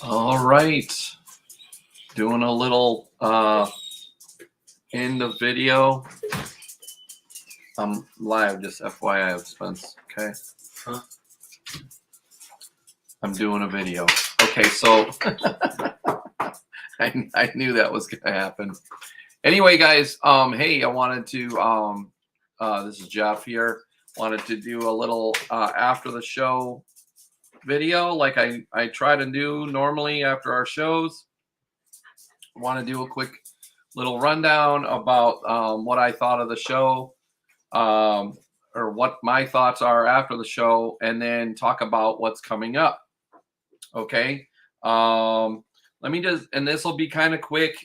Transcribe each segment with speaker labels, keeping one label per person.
Speaker 1: All right. Doing a little end of video. I'm live, just FYI of Spence. Okay.
Speaker 2: Huh?
Speaker 1: I'm doing a video. Okay, so I knew that was gonna happen. Anyway, guys, hey, I wanted to this is Jeff here. Wanted to do a little after the show video like I try to do normally after our shows. Want to do a quick little rundown about what I thought of the show, or what my thoughts are after the show, and then talk about what's coming up. Okay. Let me just, and this will be kind of quick.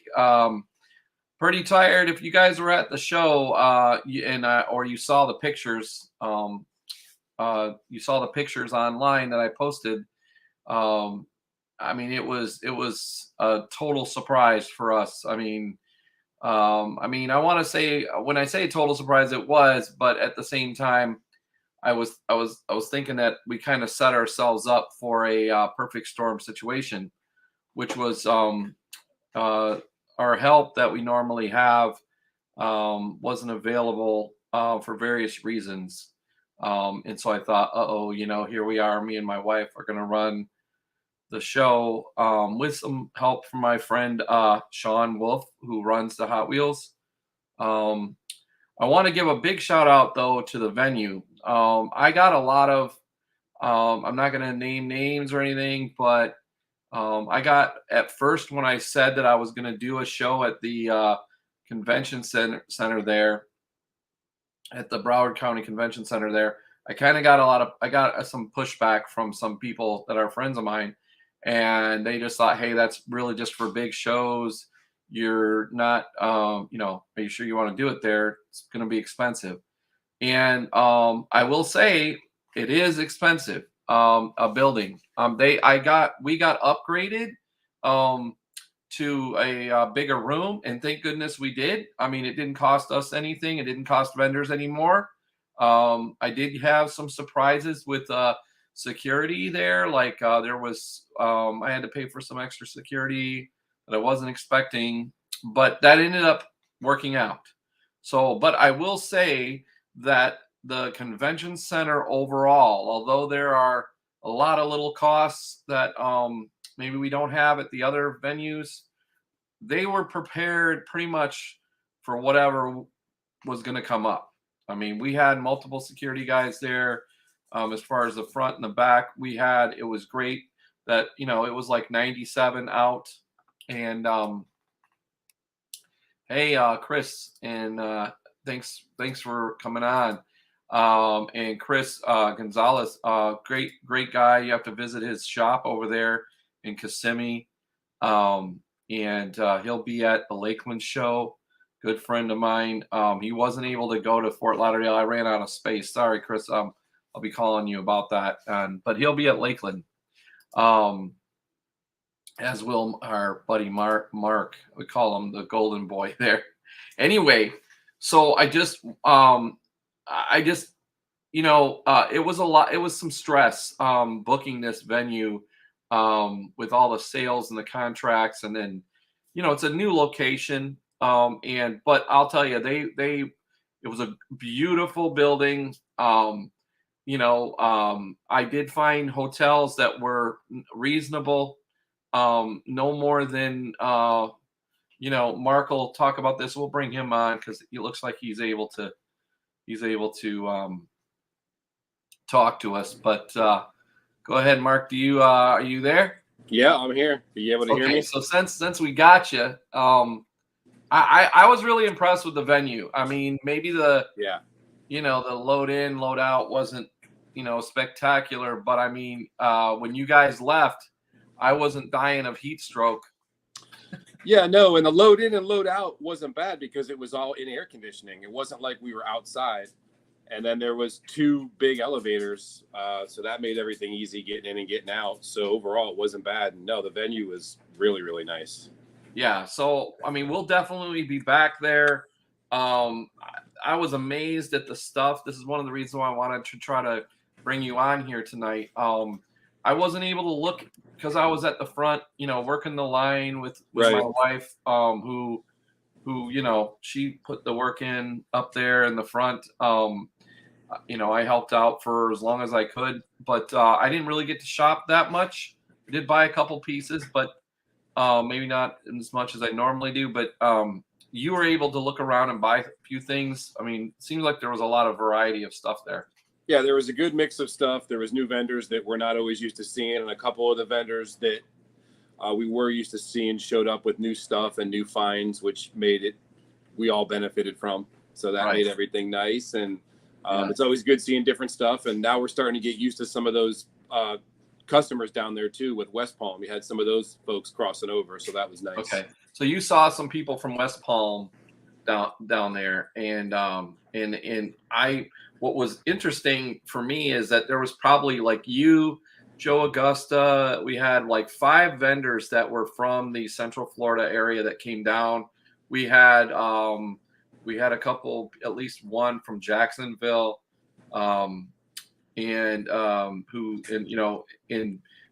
Speaker 1: Pretty tired. If you guys were at the show, or you saw the pictures, you saw the pictures online that I posted. I mean, it was a total surprise for us. I want to say, when I say total surprise, it was, but at the same time, I was thinking that we kind of set ourselves up for a perfect storm situation, which was our help that we normally have wasn't available for various reasons, and so I thought, here we are. Me and my wife are going to run the show with some help from my friend Sean Wolf, who runs the Hot Wheels. I want to give a big shout out though to the venue. I got a lot of I'm not going to name names or anything, but I got, at first, when I said that I was going to do a show at the convention center there, at the Broward County Convention Center there, I got some pushback from some people that are friends of mine, and they just thought, hey, that's really just for big shows. You're not, are you sure you want to do it there? It's going to be expensive. And I will say it is expensive. A building. We got upgraded to a bigger room, and thank goodness we did. I mean, it didn't cost us anything. It didn't cost vendors anymore. I did have some surprises with security there. Like there was, I had to pay for some extra security that I wasn't expecting, but that ended up working out. So, but I will say that the convention center overall, although there are a lot of little costs that maybe we don't have at the other venues, they were prepared pretty much for whatever was going to come up. I mean, we had multiple security guys there. As far as the front and the back, it was great that, it was like 97 out. And hey, Chris, and thanks for coming on. And Chris Gonzalez, great guy. You have to visit his shop over there in Kissimmee. And he'll be at the Lakeland show. Good friend of mine. He wasn't able to go to Fort Lauderdale. I ran out of space. Sorry, Chris. I'll be calling you about that. But he'll be at Lakeland. As will our buddy Mark. We call him the golden boy there. Anyway, so it was a lot. It was some stress booking this venue with all the sales and the contracts, and then it's a new location. But I'll tell you, it was a beautiful building. I did find hotels that were reasonable. No more than Mark will talk about this. We'll bring him on because it looks like he's able to talk to us. But go ahead, Mark. Are you there?
Speaker 3: Yeah, I'm here. Are you able to hear me?
Speaker 1: So since we got you, I was really impressed with the venue. I mean, maybe the load in, load out wasn't spectacular, but I mean, when you guys left, I wasn't dying of heat stroke.
Speaker 3: Yeah, no, and the load in and load out wasn't bad because it was all in air conditioning. It wasn't like we were outside. And then there was 2 big elevators, so that made everything easy getting in and getting out. So overall, it wasn't bad. And no, the venue was really, really nice.
Speaker 1: Yeah, so I mean, we'll definitely be back there. I was amazed at the stuff. This is one of the reasons why I wanted to try to bring you on here tonight. I wasn't able to look because I was at the front, working the line with my
Speaker 3: Right.
Speaker 1: wife, who she put the work in up there in the front. I helped out for as long as I could, but I didn't really get to shop that much. I did buy a couple pieces, but maybe not as much as I normally do. But you were able to look around and buy a few things. I mean, it seems like there was a lot of variety of stuff there.
Speaker 3: Yeah, there was a good mix of stuff. There was new vendors that we're not always used to seeing, and a couple of the vendors that we were used to seeing showed up with new stuff and new finds, which made it we all benefited from. So that
Speaker 1: Right.
Speaker 3: made everything nice, and
Speaker 1: Yeah.
Speaker 3: it's always good seeing different stuff. And now we're starting to get used to some of those customers down there too. With West Palm, we had some of those folks crossing over, so that was nice.
Speaker 1: Okay. So you saw some people from West Palm down there, and what was interesting for me is that there was probably like you, Joe Augusta. We had like 5 vendors that were from the Central Florida area that came down. We had a couple, at least one from Jacksonville, um,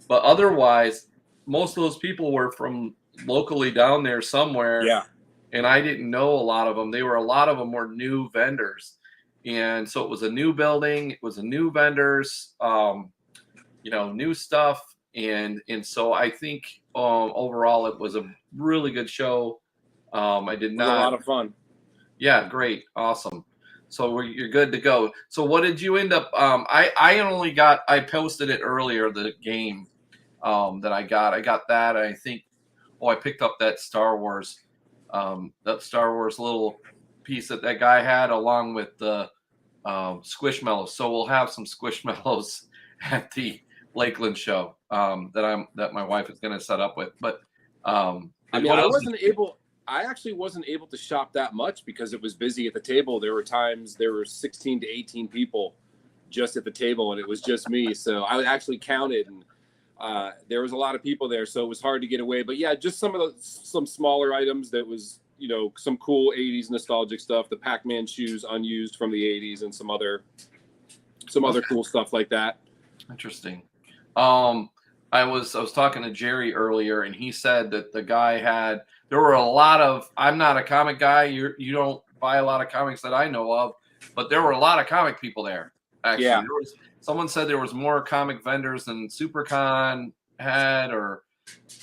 Speaker 1: but otherwise, most of those people were from locally down there somewhere,
Speaker 3: Yeah.
Speaker 1: and I didn't know a lot of them. A lot of them were new vendors, and so it was a new building. It was a new vendors, new stuff, and so I think overall it was a really good show. I did
Speaker 3: It was a
Speaker 1: not.
Speaker 3: lot of fun.
Speaker 1: Yeah, great, awesome. So you're good to go. So what did you end up? I posted it earlier, the game that I got. I got that. I think. Oh, I picked up that Star Wars little piece that guy had, along with the Squishmallows. So we'll have some Squishmallows at the Lakeland show that my wife is going to set up with. But
Speaker 3: I mean,
Speaker 1: what
Speaker 3: I
Speaker 1: else
Speaker 3: wasn't able. I actually wasn't able to shop that much because it was busy at the table. There were times there were 16 to 18 people just at the table, and it was just me. So I actually counted, and there was a lot of people there, so it was hard to get away. But yeah, just some smaller items that was some cool 80s nostalgic stuff. The Pac-Man shoes unused from the 80s, and some other cool stuff like that.
Speaker 1: Interesting. I was talking to Jerry earlier, and he said that the guy had. There were a lot of. I'm not a comic guy. You don't buy a lot of comics that I know of, but there were a lot of comic people there. Actually,
Speaker 3: Yeah.
Speaker 1: Someone said there was more comic vendors than SuperCon had, or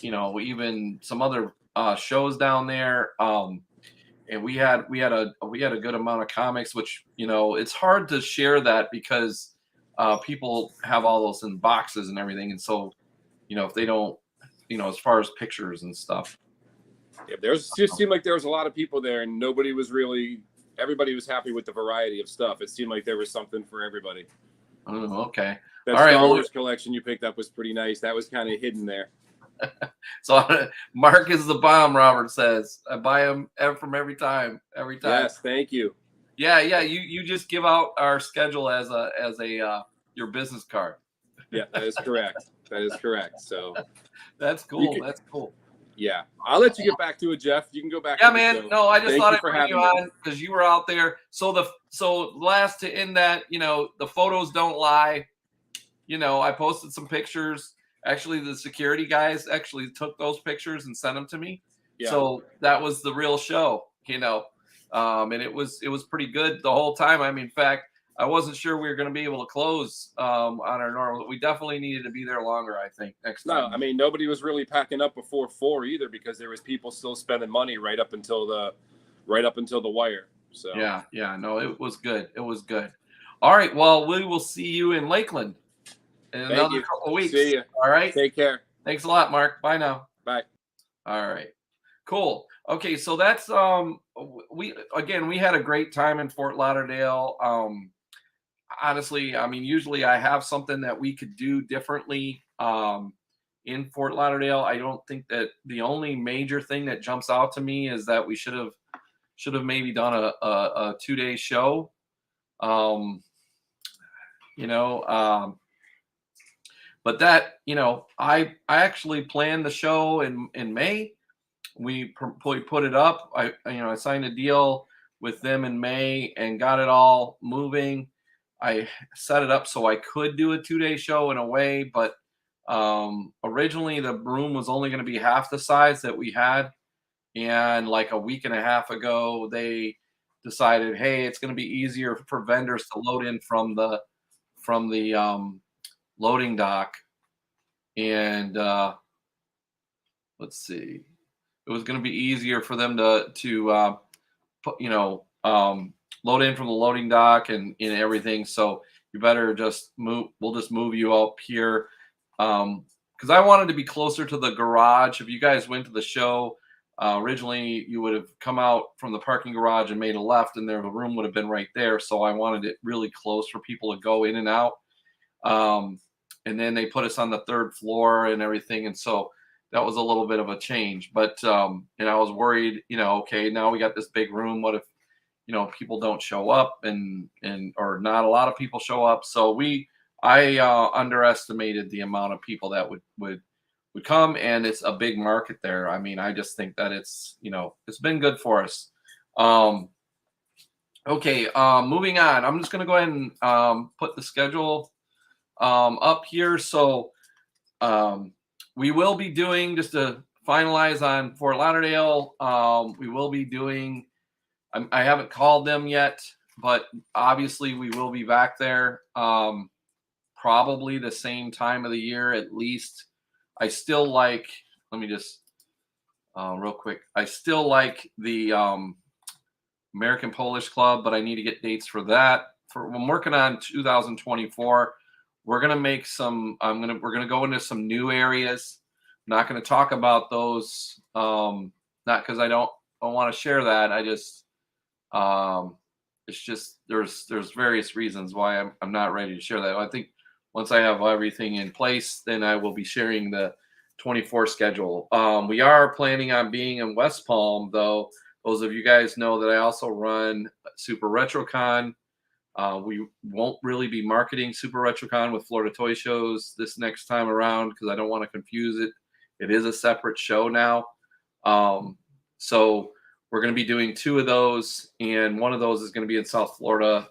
Speaker 1: even some other shows down there. And we had a good amount of comics, which it's hard to share that because people have all those in boxes and everything, and so if they don't, as far as pictures and stuff.
Speaker 3: Yeah, just seemed like there was a lot of people there, and everybody was happy with the variety of stuff. It seemed like there was something for everybody.
Speaker 1: Oh, okay.
Speaker 3: That
Speaker 1: All right.
Speaker 3: Star Wars collection you picked up was pretty nice. That was kind of hidden there.
Speaker 1: So Mark is the bomb. Robert says I buy them from every time.
Speaker 3: Yes, thank you.
Speaker 1: Yeah. You just give out our schedule as your business card.
Speaker 3: Yeah, that is correct. So
Speaker 1: that's cool. That's cool.
Speaker 3: Yeah, I'll let you get back to it, Jeff. You can go back.
Speaker 1: Yeah, man. No, I just thought I'd bring you on
Speaker 3: me.
Speaker 1: because you were out there. So last to end that, the photos don't lie. I posted some pictures. Actually, the security guys actually took those pictures and sent them to me. Yeah. So that was the real show, and it was pretty good the whole time. I mean, in fact, I wasn't sure we were going to be able to close on our normal. We definitely needed to be there longer, I think, next time.
Speaker 3: No, I mean, nobody was really packing up before 4 either, because there was people still spending money right up until the wire. So
Speaker 1: yeah, no, it was good. It was good. All right, well, we will see you in Lakeland in another couple of weeks.
Speaker 3: See you.
Speaker 1: All right.
Speaker 3: Take care.
Speaker 1: Thanks a lot, Mark. Bye now.
Speaker 3: Bye.
Speaker 1: All right. Cool. Okay, so that's we had a great time in Fort Lauderdale. Honestly, I mean, usually I have something that we could do differently in Fort Lauderdale. I don't think that the only major thing that jumps out to me is that we should have maybe done a 2-day show. But that, I actually planned the show in May. We put it up. I signed a deal with them in May and got it all moving. I set it up so I could do a 2-day show in a way, but Originally, the room was only going to be half the size that we had, and like a week and a half ago, they decided, hey, it's going to be easier for vendors to load in from the loading dock, and let's see, it was going to be easier for them to put, load in from the loading dock and everything. So you better just move. We'll just move you up here. Because I wanted to be closer to the garage. If you guys went to the show, originally you would have come out from the parking garage and made a left, and there the room would have been right there. So I wanted it really close for people to go in and out. And then they put us on the third floor and everything, and so that was a little bit of a change. But and I was worried, okay, now we got this big room. What if people don't show up and or not a lot of people show up? So I underestimated the amount of people that would come, and it's a big market there. I mean, I just think that it's been good for us. Okay, moving on. I'm just gonna go ahead and put the schedule up here. So we will be doing, just to finalize on Fort Lauderdale, we will be doing, I haven't called them yet, but obviously we will be back there probably the same time of the year at least. I still like, let me just real quick, I still like the American Polish Club, but I need to get dates for that. I'm working on 2024. We're gonna make some. We're gonna go into some new areas. I'm not gonna talk about those. Not because I don't want to share that. I just it's just there's various reasons why I'm not ready to share that. I think once I have everything in place, then I will be sharing the 24 schedule. We are planning on being in West Palm, though. Those of you guys know that I also run Super RetroCon. We won't really be marketing Super RetroCon with Florida Toy Shows this next time around because I don't want to confuse it. It is a separate show now. So we're going to be doing 2 of those, and one of those is going to be in South Florida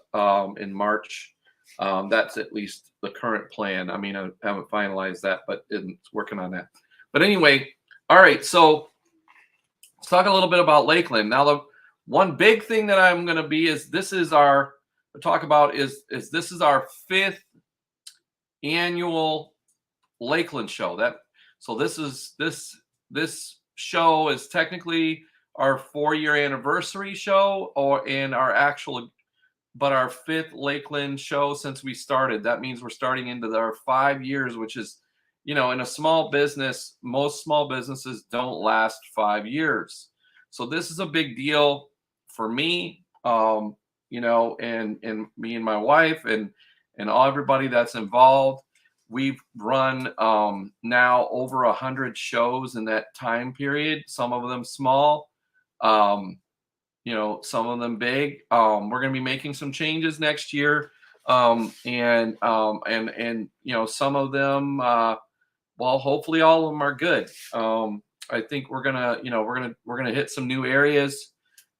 Speaker 1: in March. That's at least the current plan. I mean, I haven't finalized that, but it's working on that. But anyway, all right, so let's talk a little bit about Lakeland. Now, the one big thing that I'm going to be is this is our 5th annual Lakeland show. So this show is technically our 4-year anniversary show, our 5th Lakeland show since we started. That means we're starting into our 5 years, which is, in a small business, most small businesses don't last 5 years. So this is a big deal for me, and me and my wife and all everybody that's involved. We've run now over 100 shows in that time period. Some of them small, some of them big. We're going to be making some changes next year, and some of them, well, hopefully all of them are good. I think we're gonna hit some new areas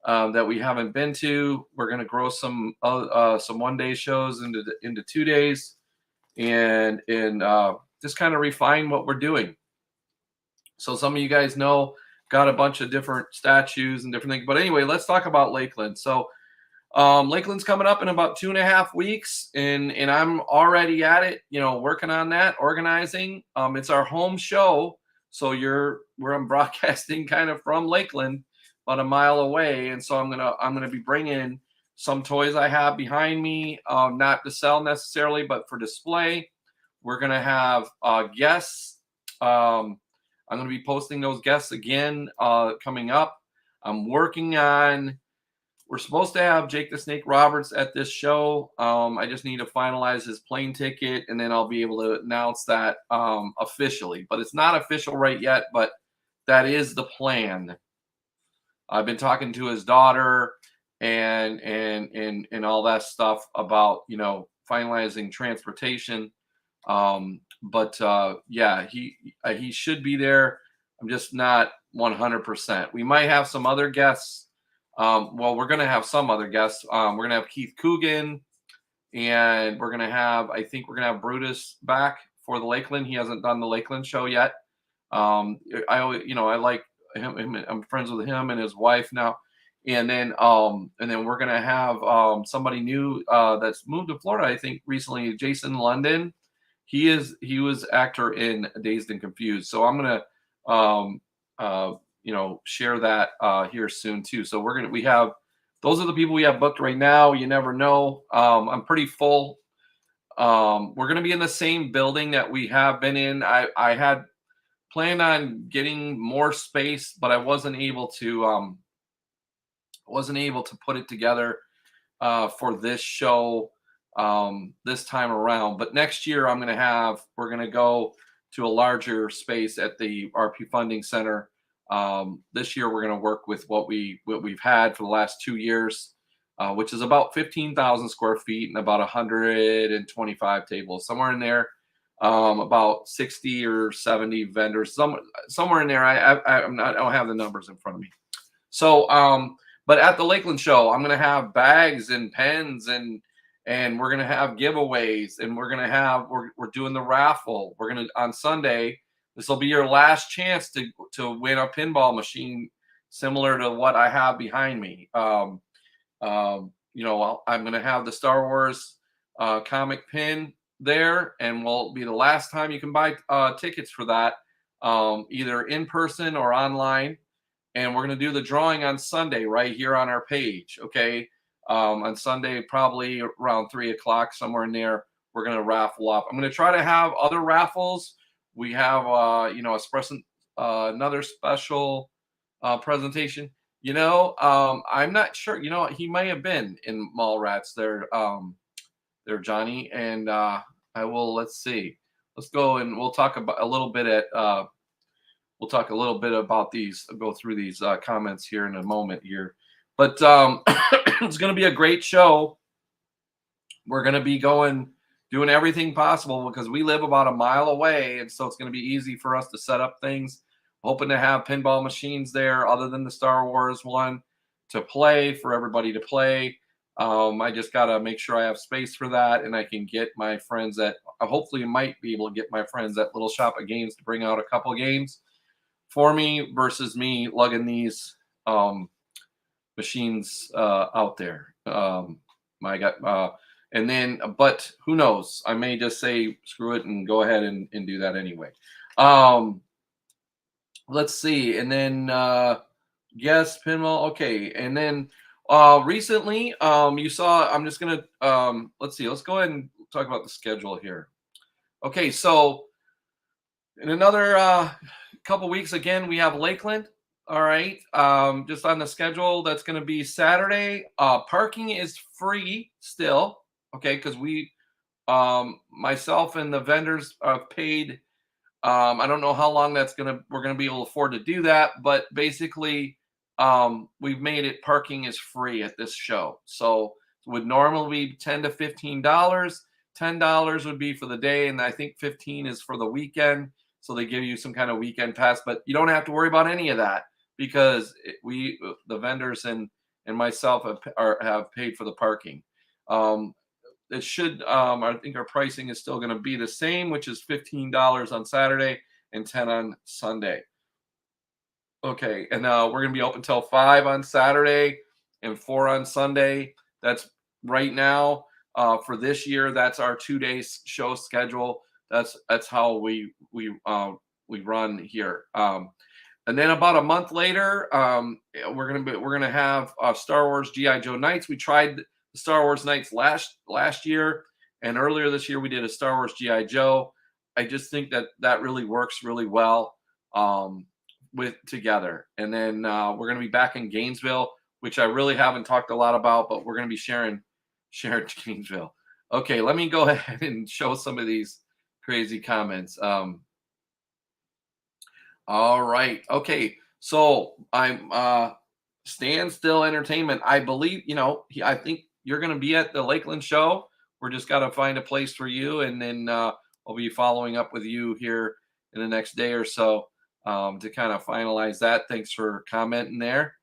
Speaker 1: that we haven't been to. We're gonna grow some 1-day shows into 2 days, and just kind of refine what we're doing. So some of you guys know, got a bunch of different statues and different things. But anyway, let's talk about Lakeland. So Lakeland's coming up in about 2.5 weeks, and I'm already at it, working on that, organizing. It's our home show, so I'm broadcasting kind of from Lakeland, about a mile away, and so I'm gonna be bringing some toys I have behind me, not to sell necessarily, but for display. We're gonna have guests. I'm going to be posting those guests again coming up. We're supposed to have Jake the Snake Roberts at this show. I just need to finalize his plane ticket, and then I'll be able to announce that officially. But it's not official right yet, but that is the plan. I've been talking to his daughter and all that stuff about, finalizing transportation. But yeah, he should be there. I'm just not 100%. We might have some other guests. Well, we're going to have some other guests. We're going to have Keith Coogan, and I think we're going to have Brutus back for the Lakeland. He hasn't done the Lakeland show yet. I always, I like him. I'm friends with him and his wife now. And then we're gonna have somebody new that's moved to Florida, I think recently, Jason London. He was actor in Dazed and Confused. So I'm gonna um, share that here soon too. So we have those are the people we have booked right now. You never know. I'm pretty full. We're gonna be in the same building that we have been in. I had planned on getting more space, but I wasn't able to put it together for this show this time around. But next year, we're going to go to a larger space at the RP Funding Center. This year, we're going to work with what we've had for the last 2 years, which is about 15,000 square feet and about 125 tables, somewhere in there. About 60 or 70 vendors, somewhere in there. I don't have the numbers in front of me. So, but at the Lakeland show, I'm gonna have bags and pens and we're gonna have giveaways and we're doing the raffle. We're gonna on Sunday. This will be your last chance to win a pinball machine similar to what I have behind me. I'm gonna have the Star Wars comic pin there, and will be the last time you can buy tickets for that, either in person or online. And we're going to do the drawing on Sunday right here on our page. Okay. On Sunday, probably around 3 o'clock, somewhere in there, we're going to raffle off. I'm going to try to have other raffles. We have, another special presentation. I'm not sure. He may have been in Mallrats there, Johnny. And let's see. Let's go and we'll talk about a little bit about these, go through these comments here in a moment here. But it's going to be a great show. We're going to be doing everything possible because we live about a mile away. And so it's going to be easy for us to set up things. Hoping to have pinball machines there other than the Star Wars one to play, for everybody to play. I just got to make sure I have space for that. And I can get my friends hopefully might be able to get my friends at Little Shop of Games to bring out a couple games for me versus me lugging these machines out there. But who knows? I may just say screw it and go ahead and do that anyway. Let's see, and then yes, pinball. Okay, and then recently, you saw. I'm just gonna let's see. Let's go ahead and talk about the schedule here. Okay, so in another couple weeks, again, we have Lakeland. All right. Just on the schedule, that's going to be Saturday. Parking is free still. Okay. Because myself and the vendors have paid. I don't know how long we're going to be able to afford to do that. But basically, we've made it parking is free at this show. So it would normally be $10 to $15. $10 would be for the day. And I think 15 is for the weekend. So they give you some kind of weekend pass, but you don't have to worry about any of that because the vendors and myself have paid for the parking. It should, I think our pricing is still going to be the same, which is $15 on Saturday and $10 on Sunday. Okay, and we're going to be open till 5 on Saturday and 4 on Sunday. That's right now for this year. That's our 2-day show schedule. That's how we run here. And then about a month later, we're gonna have Star Wars GI Joe nights. We tried the Star Wars nights last year, and earlier this year we did a Star Wars GI Joe. I just think that really works really well together. And then we're gonna be back in Gainesville, which I really haven't talked a lot about, but we're gonna be sharing Gainesville. Okay, let me go ahead and show some of these crazy comments. All right. Okay. So I'm Standstill Entertainment. I believe, I think you're going to be at the Lakeland show. We're just got to find a place for you. And then I'll be following up with you here in the next day or so to kind of finalize that. Thanks for commenting there.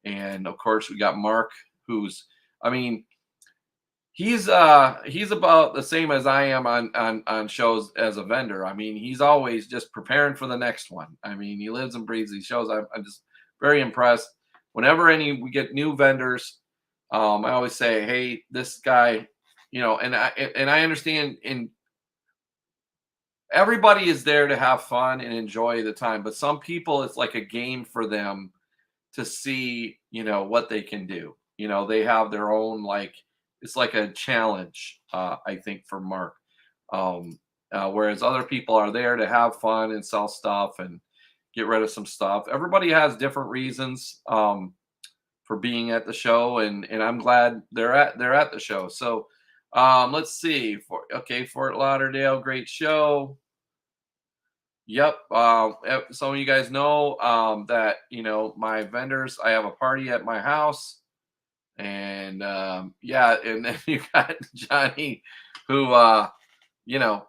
Speaker 1: And of course, we got Mark, He's about the same as I am on shows as a vendor. I mean, he's always just preparing for the next one. I mean, he lives and breathes these shows. I'm just very impressed. Whenever any we get new vendors, I always say, hey, this guy, and I understand, and everybody is there to have fun and enjoy the time, but some people it's like a game for them to see, what they can do. They have their own, like, it's like a challenge, I think, for Mark. Whereas other people are there to have fun and sell stuff and get rid of some stuff. Everybody has different reasons for being at the show, and I'm glad they're at the show. So let's see. Fort Lauderdale, great show. Yep. Some of you guys know that my vendors. I have a party at my house, and yeah, and then you got Johnny, who you know,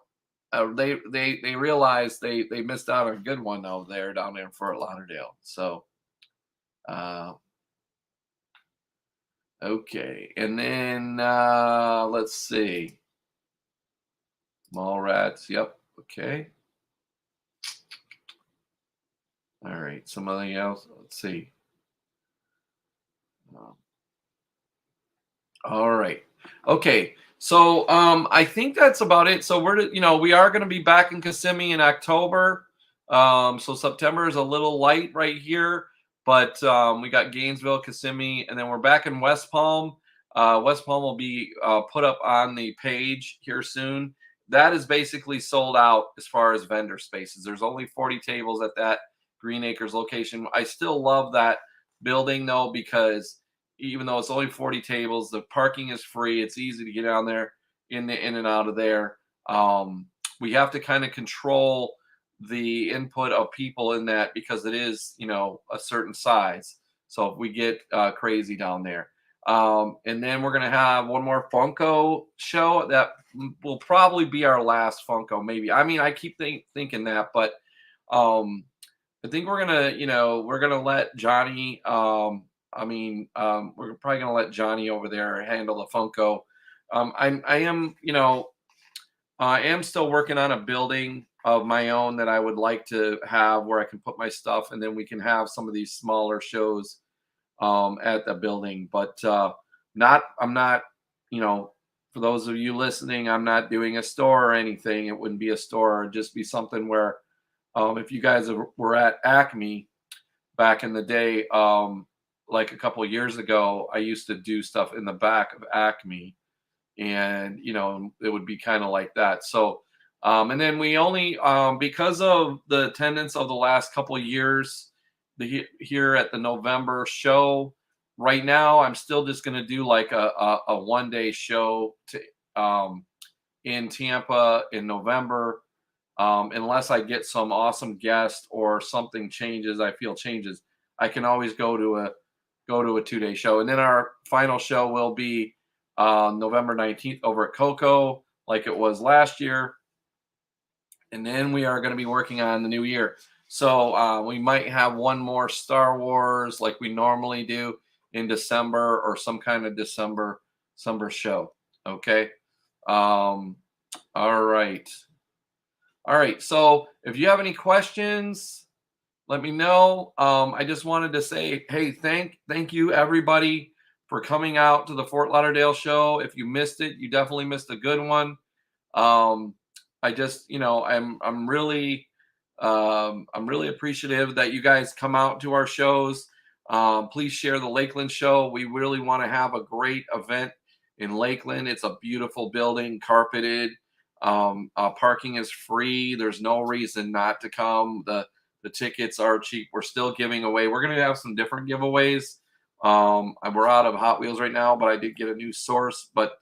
Speaker 1: they realized they missed out on a good one over there down there in Fort Lauderdale. So uh, okay, and then let's see, Mall Rats. Yep. Okay. All right. Something else. Let's see. Um, All right. Okay. So I think that's about it. So we are going to be back in Kissimmee in October. So September is a little light right here, but we got Gainesville, Kissimmee, and then we're back in West Palm. West Palm will be put up on the page here soon. That is basically sold out as far as vendor spaces. There's only 40 tables at that Green Acres location. I still love that building though, because even though it's only 40 tables, the parking is free. It's easy to get down there, in and out of there. We have to kind of control the input of people in that, because it is, a certain size. So if we get crazy down there, and then we're gonna have one more Funko show that will probably be our last Funko. Maybe. I mean, I keep thinking that, but um, I think we're gonna let Johnny. We're probably gonna let Johnny over there handle the Funko. I am still working on a building of my own that I would like to have where I can put my stuff, and then we can have some of these smaller shows at the building. But I'm not, you know, for those of you listening, I'm not doing a store or anything. It wouldn't be a store; it'd just be something where, if you guys were at Acme back in the day, like a couple of years ago, I used to do stuff in the back of Acme, and it would be kind of like that. So, and then we only, because of the attendance of the last couple of years, here at the November show. Right now, I'm still just going to do like a 1 day show in Tampa in November, unless I get some awesome guest or something changes. I feel changes. I can always go to a 2 day show, and then our final show will be November 19th over at Coco, like it was last year, and then we are going to be working on the new year. So we might have one more Star Wars like we normally do in December, or some kind of December show. Okay. Um, all right. All right. So if you have any questions, let me know. I just wanted to say, hey, thank you everybody for coming out to the Fort Lauderdale show. If you missed it, you definitely missed a good one. Um, I just, I'm really appreciative that you guys come out to our shows. Please share the Lakeland show. We really want to have a great event in Lakeland. It's a beautiful building, carpeted. Parking is free. There's no reason not to come. The tickets are cheap. We're still giving away. We're going to have some different giveaways. We're out of Hot Wheels right now, but I did get a new source. But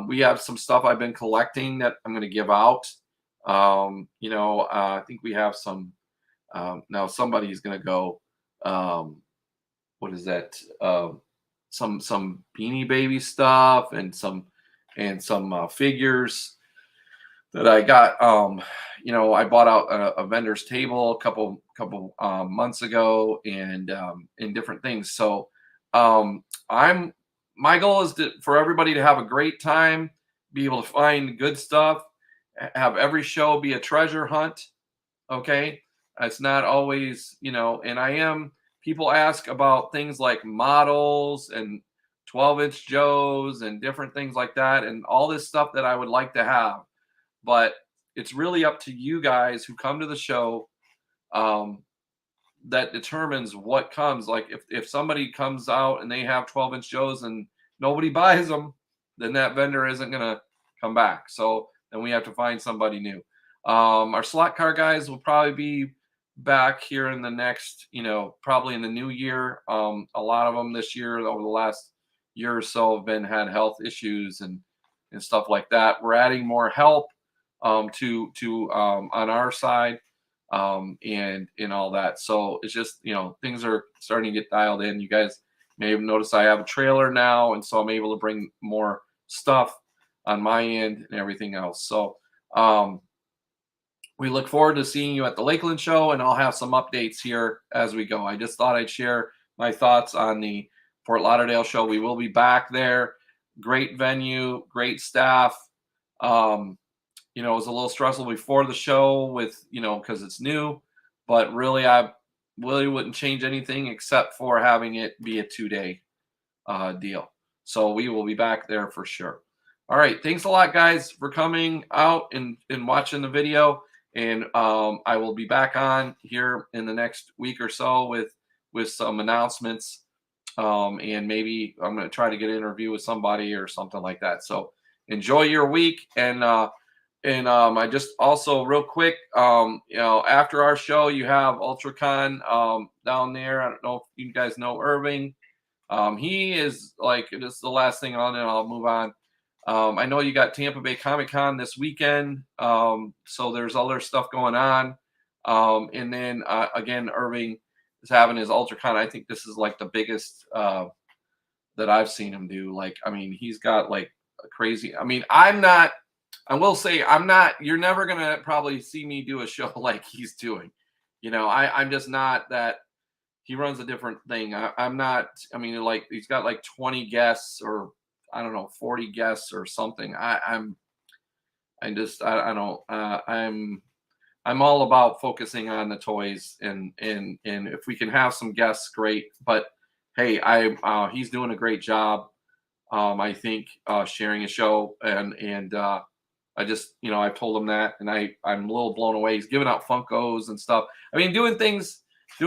Speaker 1: we have some stuff I've been collecting that I'm going to give out. I think we have some. Now somebody's going to go. What is that? Some Beanie Baby stuff, and some figures that I got. I bought out a vendor's table a couple months ago, and different things. So I'm my goal is for everybody to have a great time, be able to find good stuff, have every show be a treasure hunt. Okay. It's not always, and people ask about things like models and 12-inch Joes and different things like that, and all this stuff that I would like to have. But it's really up to you guys who come to the show, that determines what comes. Like if somebody comes out and they have 12-inch Joes and nobody buys them, then that vendor isn't going to come back. So then we have to find somebody new. Our slot car guys will probably be back here in the next, probably in the new year. A lot of them this year, over the last year or so, have had health issues and stuff like that. We're adding more help to on our side, and all that. So it's just, things are starting to get dialed in. You guys may have noticed I have a trailer now, and so I'm able to bring more stuff on my end and everything else. So we look forward to seeing you at the Lakeland show, and I'll have some updates here as we go. I just thought I'd share my thoughts on the Fort Lauderdale show. We will be back there. Great venue, great staff. It was a little stressful before the show with, because it's new, but really, I really wouldn't change anything except for having it be a 2-day deal. So we will be back there for sure. All right. Thanks a lot, guys, for coming out and watching the video. And I will be back on here in the next week or so with some announcements. And maybe I'm going to try to get an interview with somebody or something like that. So enjoy your week. And I just also real quick, after our show, you have UltraCon down there. I don't know if you guys know Irving. He is like, this is the last thing on it. I'll move on. I know you got Tampa Bay Comic-Con this weekend. So there's other stuff going on. And then again, Irving is having his UltraCon. I think this is like the biggest that I've seen him do. Like, I mean, he's got like a crazy, I mean, I will say you're never going to probably see me do a show like he's doing. I'm just not that. He runs a different thing. I'm not, I mean, like he's got like 20 guests or I don't know, 40 guests or something. I'm all about focusing on the toys and if we can have some guests, great. But hey, he's doing a great job. I think sharing a show and I just, I've told him that, and I'm a little blown away. He's giving out Funkos and stuff. I mean, doing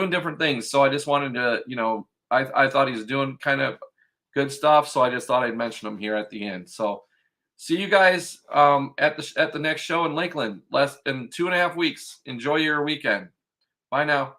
Speaker 1: different things. So I just wanted to, I thought he was doing kind of good stuff. So I just thought I'd mention him here at the end. So see you guys at the next show in Lakeland, less than 2.5 weeks. Enjoy your weekend. Bye now.